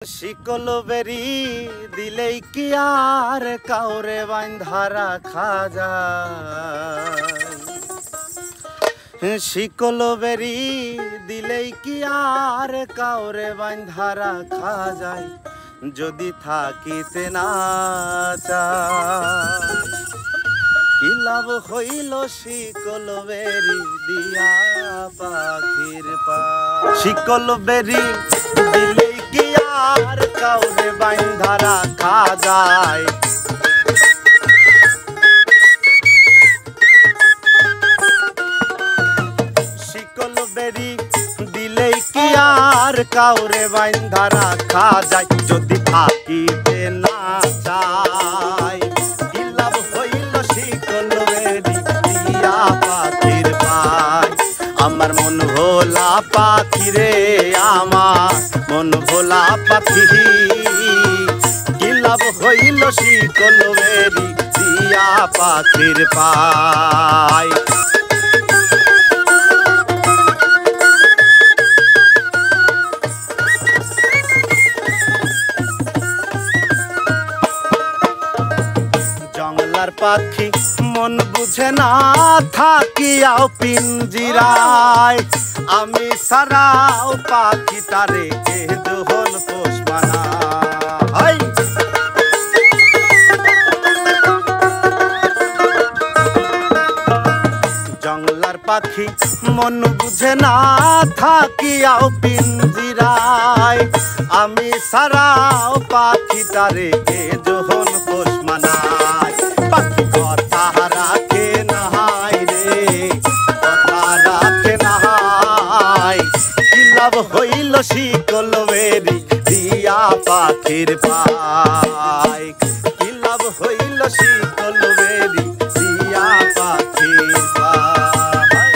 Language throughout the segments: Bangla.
শিকল বেরি দিলেই কি আর কাউরে বাঁধা রাখা যায়। শিকল বেরি দিলেই কি আর কাউরে বাঁধা রাখা যায়, যদি থাকিতে না চায়। কি লাভ হইল শিকল বেরি দিয়া পাখির পা। শিকল বেরি দিলেই কি আর কাউরে বাঁধা রাখা যায়। শিকল বেরি দিলেই কি আর কাউরে বাঁধা রাখা যায়, যদি থাকিতে না চায়। কি লাভ হইল শিকল বেরি দিয়া পাখির পায়। আমার মন ভোলা পাখি রে, আমার মন ভোলা পাখি। কি লাভ হইল শিকল বেরি দিয়া পাখির পায়। জংলার পাখি মন বুঝে না থাকিয়াও পিঞ্জিরায়। আমি সারাও পাখি তারে কে দোহন পোষ বানায়। জংলার পাখি মন বুঝে না থাকিয়াও পিঞ্জিরায়। আমি সারাও পাখি তারে কে দোহন পোষ মানায়। পাখি কথা রাখে নাহাই রে, কথা রাখে নাহাই। কি লাভ হইল শিকল বেরি দিয়া পাখির পায়। কি লাভ হইল শিকল বেরি দিয়া পাখির পায়।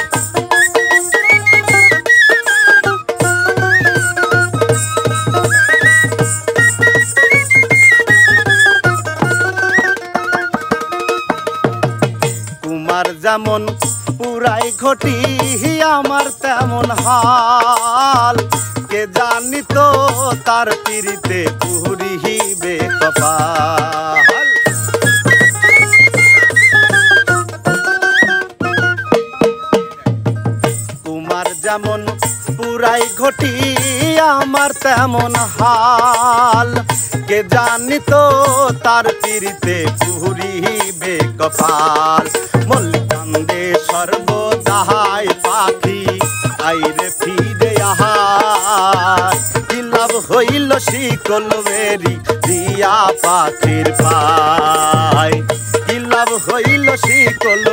তোমার যেমন পুরাই ঘটি আমার তেমন হাল। কে জানি তো তার পিরিতে পুরিবে কপাল। তোমার যেমন পুরাই ঘটি আমার তেমন হাল। কে জানি তো তার পিরিতে পুরিবে কপাল। মল্লিকান্দে সর্বদাহাই পাখি আইরে ফিরে আহার। কি লাভ হইল শিকল বেরি দিয়া পাখির পায়। কি লাভ হইল শিকল